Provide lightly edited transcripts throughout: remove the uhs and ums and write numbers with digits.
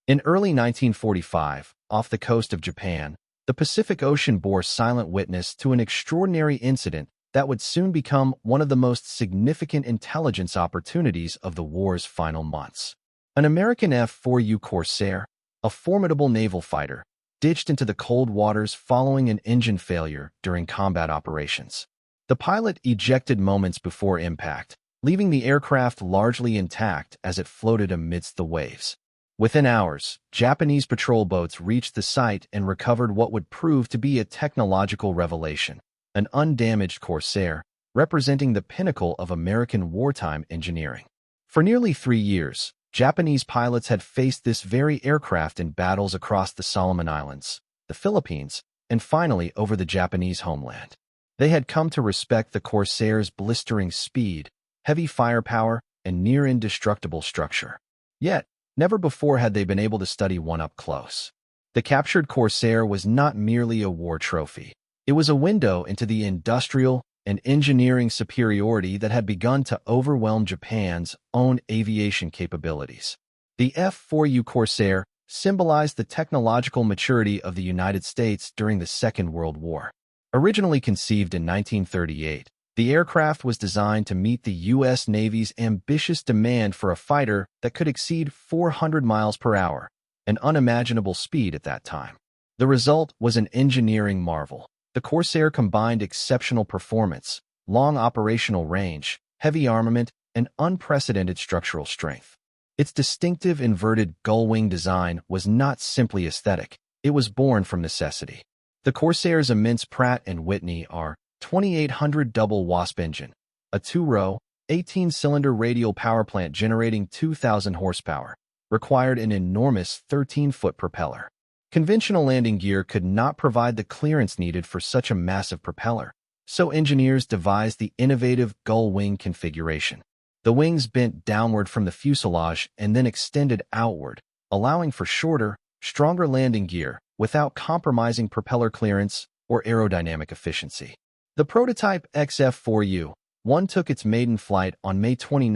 In early 1945, off the coast of Japan, the Pacific Ocean bore silent witness to an extraordinary incident that would soon become one of the most significant intelligence opportunities of the war's final months. An American F4U Corsair, a formidable naval fighter, ditched into the cold waters following an engine failure during combat operations. The pilot ejected moments before impact, leaving the aircraft largely intact as it floated amidst the waves. Within hours, Japanese patrol boats reached the site and recovered what would prove to be a technological revelation, an undamaged Corsair, representing the pinnacle of American wartime engineering. For nearly 3 years, Japanese pilots had faced this very aircraft in battles across the Solomon Islands, the Philippines, and finally over the Japanese homeland. They had come to respect the Corsair's blistering speed, heavy firepower, and near-indestructible structure. Yet, never before had they been able to study one up close. The captured Corsair was not merely a war trophy. It was a window into the industrial and engineering superiority that had begun to overwhelm Japan's own aviation capabilities. The F4U Corsair symbolized the technological maturity of the United States during the Second World War. Originally conceived in 1938, the aircraft was designed to meet the U.S. Navy's ambitious demand for a fighter that could exceed 400 miles per hour, an unimaginable speed at that time. The result was an engineering marvel. The Corsair combined exceptional performance, long operational range, heavy armament, and unprecedented structural strength. Its distinctive inverted gull-wing design was not simply aesthetic, it was born from necessity. The Corsair's immense Pratt & Whitney R2800 double Wasp engine, a 2-row, 18-cylinder radial power plant generating 2,000 horsepower, required an enormous 13-foot propeller. Conventional landing gear could not provide the clearance needed for such a massive propeller, so engineers devised the innovative gull-wing configuration. The wings bent downward from the fuselage and then extended outward, allowing for shorter, stronger landing gear without compromising propeller clearance or aerodynamic efficiency. The prototype XF4U-1 took its maiden flight on May 29,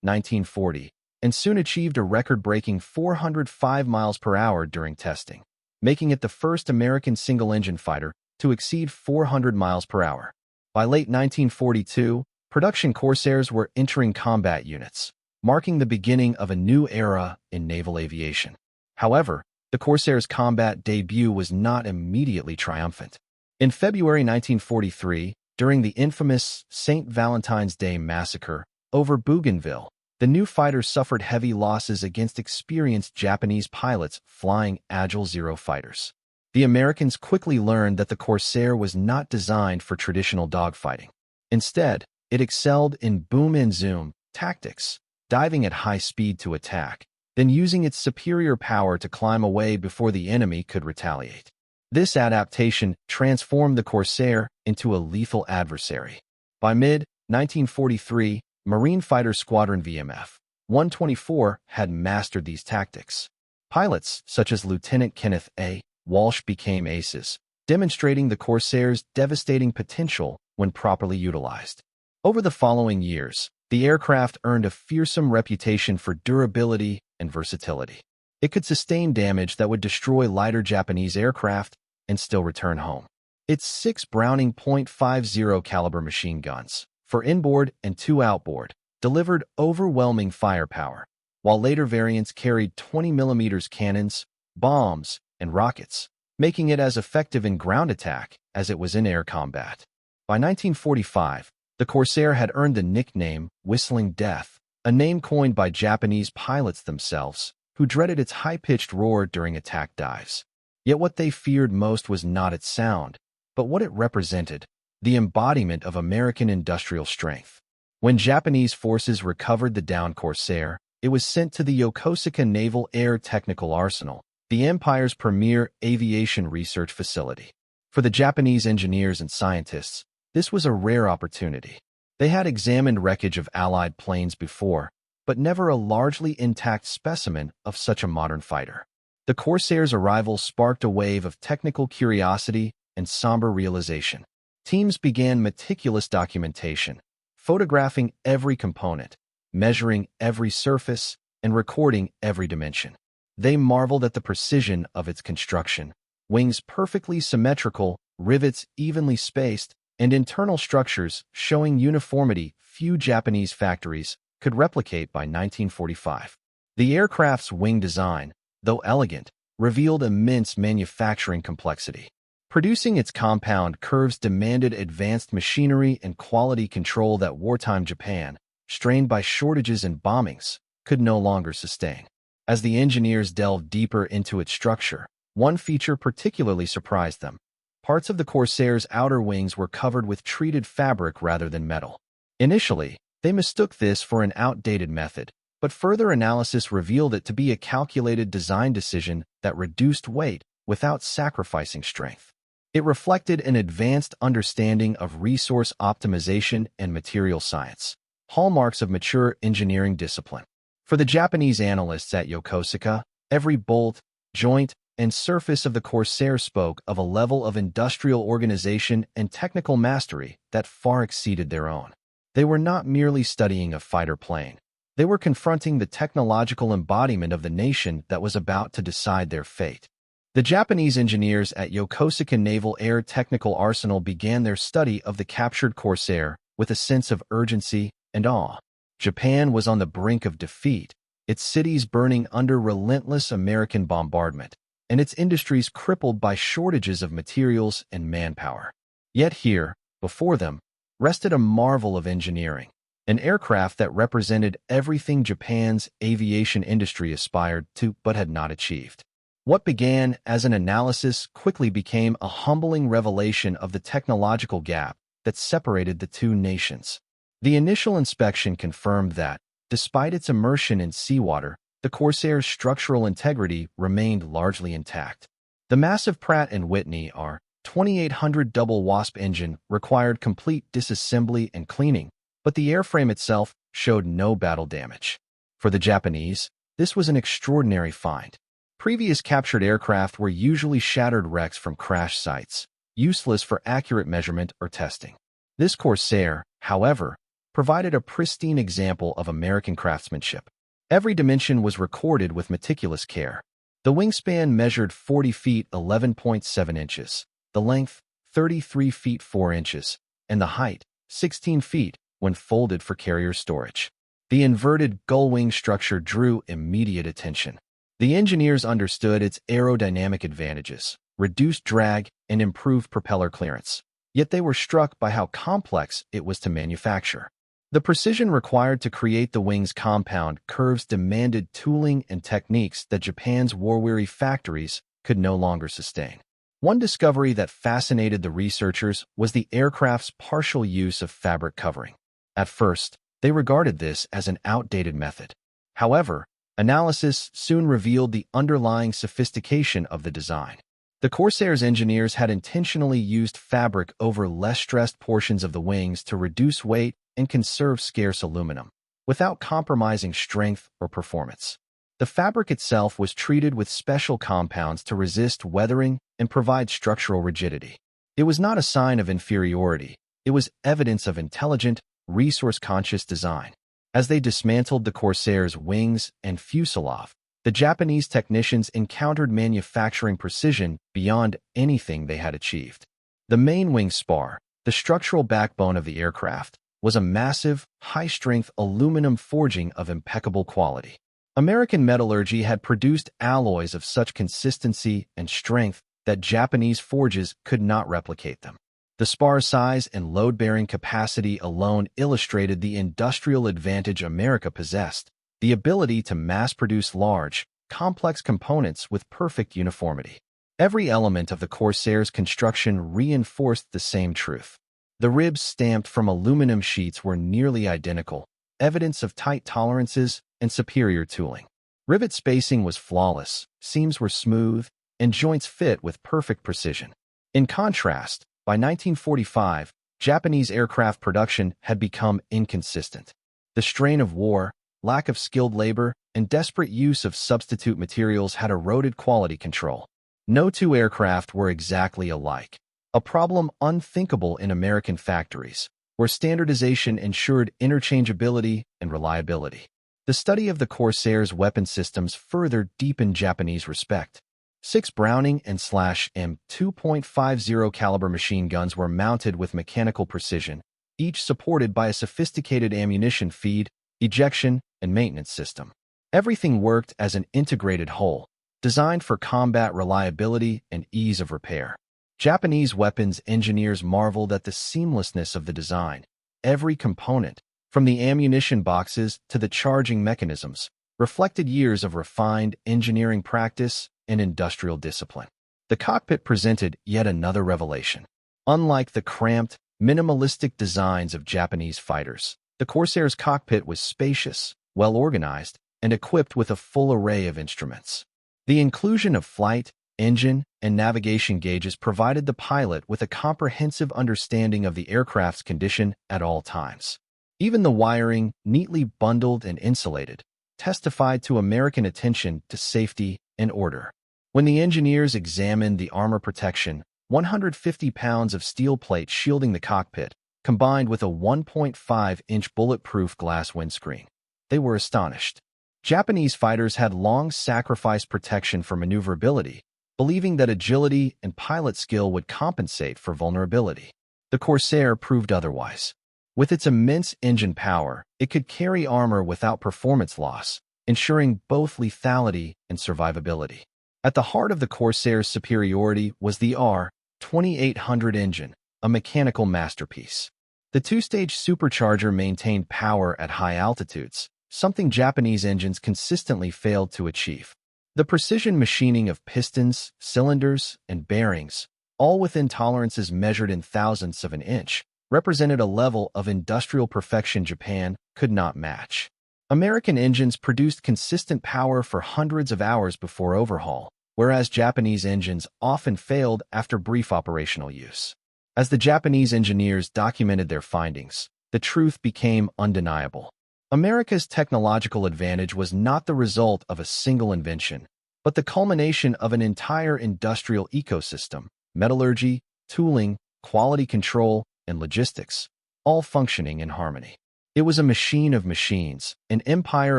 1940, and soon achieved a record-breaking 405 miles per hour during testing, making it the first American single-engine fighter to exceed 400 miles per hour. By late 1942, production Corsairs were entering combat units, marking the beginning of a new era in naval aviation. However, the Corsair's combat debut was not immediately triumphant. In February 1943, during the infamous St. Valentine's Day massacre over Bougainville, the new fighter suffered heavy losses against experienced Japanese pilots flying Agile Zero fighters. The Americans quickly learned that the Corsair was not designed for traditional dogfighting. Instead, it excelled in boom and zoom tactics, diving at high speed to attack, then using its superior power to climb away before the enemy could retaliate. This adaptation transformed the Corsair into a lethal adversary. By mid-1943, Marine Fighter Squadron VMF 124 had mastered these tactics. Pilots such as Lieutenant Kenneth A. Walsh became aces, demonstrating the Corsair's devastating potential when properly utilized. Over the following years, the aircraft earned a fearsome reputation for durability and versatility. It could sustain damage that would destroy lighter Japanese aircraft and still return home. Its 6 Browning .50 caliber machine guns, 4 inboard and 2 outboard, delivered overwhelming firepower, while later variants carried 20mm cannons, bombs, and rockets, making it as effective in ground attack as it was in air combat. By 1945, the Corsair had earned the nickname Whistling Death, a name coined by Japanese pilots themselves, who dreaded its high-pitched roar during attack dives. Yet what they feared most was not its sound, but what it represented, the embodiment of American industrial strength. When Japanese forces recovered the downed Corsair, it was sent to the Yokosuka Naval Air Technical Arsenal, the Empire's premier aviation research facility. For the Japanese engineers and scientists, this was a rare opportunity. They had examined wreckage of Allied planes before, but never a largely intact specimen of such a modern fighter. The Corsair's arrival sparked a wave of technical curiosity and somber realization. Teams began meticulous documentation, photographing every component, measuring every surface, and recording every dimension. They marveled at the precision of its construction. Wings perfectly symmetrical, rivets evenly spaced, and internal structures showing uniformity few Japanese factories could replicate by 1945. The aircraft's wing design, though elegant, revealed immense manufacturing complexity. Producing its compound curves demanded advanced machinery and quality control that wartime Japan, strained by shortages and bombings, could no longer sustain. As the engineers delved deeper into its structure, one feature particularly surprised them. Parts of the Corsair's outer wings were covered with treated fabric rather than metal. Initially, they mistook this for an outdated method, but further analysis revealed it to be a calculated design decision that reduced weight without sacrificing strength. It reflected an advanced understanding of resource optimization and material science, hallmarks of mature engineering discipline. For the Japanese analysts at Yokosuka, every bolt, joint, and surface of the Corsair spoke of a level of industrial organization and technical mastery that far exceeded their own. They were not merely studying a fighter plane. They were confronting the technological embodiment of the nation that was about to decide their fate. The Japanese engineers at Yokosuka Naval Air Technical Arsenal began their study of the captured Corsair with a sense of urgency and awe. Japan was on the brink of defeat, its cities burning under relentless American bombardment, and its industries crippled by shortages of materials and manpower. Yet here, before them, rested a marvel of engineering, an aircraft that represented everything Japan's aviation industry aspired to but had not achieved. What began as an analysis quickly became a humbling revelation of the technological gap that separated the two nations. The initial inspection confirmed that, despite its immersion in seawater, the Corsair's structural integrity remained largely intact. The massive Pratt & Whitney R2800 double wasp engine required complete disassembly and cleaning, but the airframe itself showed no battle damage. For the Japanese, this was an extraordinary find. Previous captured aircraft were usually shattered wrecks from crash sites, useless for accurate measurement or testing. This Corsair, however, provided a pristine example of American craftsmanship. Every dimension was recorded with meticulous care. The wingspan measured 40 feet 11.7 inches, the length 33 feet 4 inches, and the height 16 feet when folded for carrier storage. The inverted gull-wing structure drew immediate attention. The engineers understood its aerodynamic advantages, reduced drag, and improved propeller clearance. Yet they were struck by how complex it was to manufacture. The precision required to create the wing's compound curves demanded tooling and techniques that Japan's war-weary factories could no longer sustain. One discovery that fascinated the researchers was the aircraft's partial use of fabric covering. At first, they regarded this as an outdated method. However, analysis soon revealed the underlying sophistication of the design. The Corsair's engineers had intentionally used fabric over less stressed portions of the wings to reduce weight and conserve scarce aluminum, without compromising strength or performance. The fabric itself was treated with special compounds to resist weathering and provide structural rigidity. It was not a sign of inferiority, it was evidence of intelligent, resource-conscious design. As they dismantled the Corsair's wings and fuselage, the Japanese technicians encountered manufacturing precision beyond anything they had achieved. The main wing spar, the structural backbone of the aircraft, was a massive, high-strength aluminum forging of impeccable quality. American metallurgy had produced alloys of such consistency and strength that Japanese forges could not replicate them. The spar's size and load-bearing capacity alone illustrated the industrial advantage America possessed, the ability to mass-produce large, complex components with perfect uniformity. Every element of the Corsair's construction reinforced the same truth. The ribs stamped from aluminum sheets were nearly identical, evidence of tight tolerances and superior tooling. Rivet spacing was flawless, seams were smooth, and joints fit with perfect precision. In contrast, by 1945, Japanese aircraft production had become inconsistent. The strain of war, lack of skilled labor, and desperate use of substitute materials had eroded quality control. No two aircraft were exactly alike, a problem unthinkable in American factories, where standardization ensured interchangeability and reliability. The study of the Corsair's weapon systems further deepened Japanese respect. 6 Browning and /M 2.50 caliber machine guns were mounted with mechanical precision, each supported by a sophisticated ammunition feed, ejection, and maintenance system. Everything worked as an integrated whole, designed for combat reliability and ease of repair. Japanese weapons engineers marveled at the seamlessness of the design. Every component, from the ammunition boxes to the charging mechanisms, reflected years of refined engineering practice and industrial discipline. The cockpit presented yet another revelation. Unlike the cramped, minimalistic designs of Japanese fighters, the Corsair's cockpit was spacious, well-organized, and equipped with a full array of instruments. The inclusion of flight, engine, and navigation gauges provided the pilot with a comprehensive understanding of the aircraft's condition at all times. Even the wiring, neatly bundled and insulated, testified to American attention to safety and order. When the engineers examined the armor protection, 150 pounds of steel plate shielding the cockpit, combined with a 1.5-inch bulletproof glass windscreen, they were astonished. Japanese fighters had long sacrificed protection for maneuverability, believing that agility and pilot skill would compensate for vulnerability. The Corsair proved otherwise. With its immense engine power, it could carry armor without performance loss, ensuring both lethality and survivability. At the heart of the Corsair's superiority was the R-2800 engine, a mechanical masterpiece. The two-stage supercharger maintained power at high altitudes, something Japanese engines consistently failed to achieve. The precision machining of pistons, cylinders, and bearings, all within tolerances measured in thousandths of an inch, represented a level of industrial perfection Japan could not match. American engines produced consistent power for hundreds of hours before overhaul, whereas Japanese engines often failed after brief operational use. As the Japanese engineers documented their findings, the truth became undeniable. America's technological advantage was not the result of a single invention, but the culmination of an entire industrial ecosystem: metallurgy, tooling, quality control, and logistics, all functioning in harmony. It was a machine of machines, an empire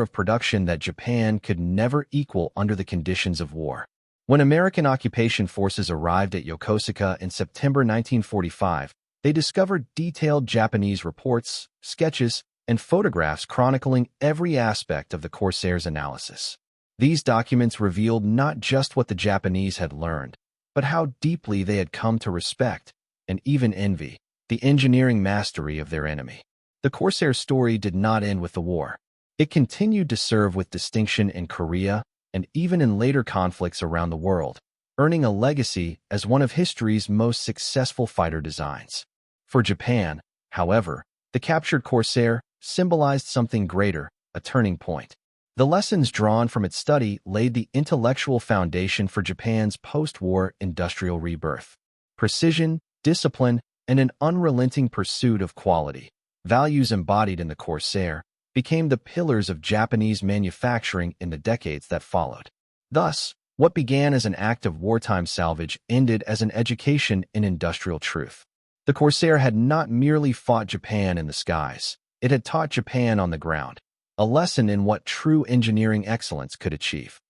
of production that Japan could never equal under the conditions of war. When American occupation forces arrived at Yokosuka in September 1945, they discovered detailed Japanese reports, sketches, and photographs chronicling every aspect of the Corsair's analysis. These documents revealed not just what the Japanese had learned, but how deeply they had come to respect, and even envy, the engineering mastery of their enemy. The Corsair story did not end with the war. It continued to serve with distinction in Korea and even in later conflicts around the world, earning a legacy as one of history's most successful fighter designs. For Japan, however, the captured Corsair symbolized something greater, a turning point. The lessons drawn from its study laid the intellectual foundation for Japan's post-war industrial rebirth. Precision, discipline, and an unrelenting pursuit of quality, values embodied in the Corsair, became the pillars of Japanese manufacturing in the decades that followed. Thus, what began as an act of wartime salvage ended as an education in industrial truth. The Corsair had not merely fought Japan in the skies, it had taught Japan on the ground, a lesson in what true engineering excellence could achieve.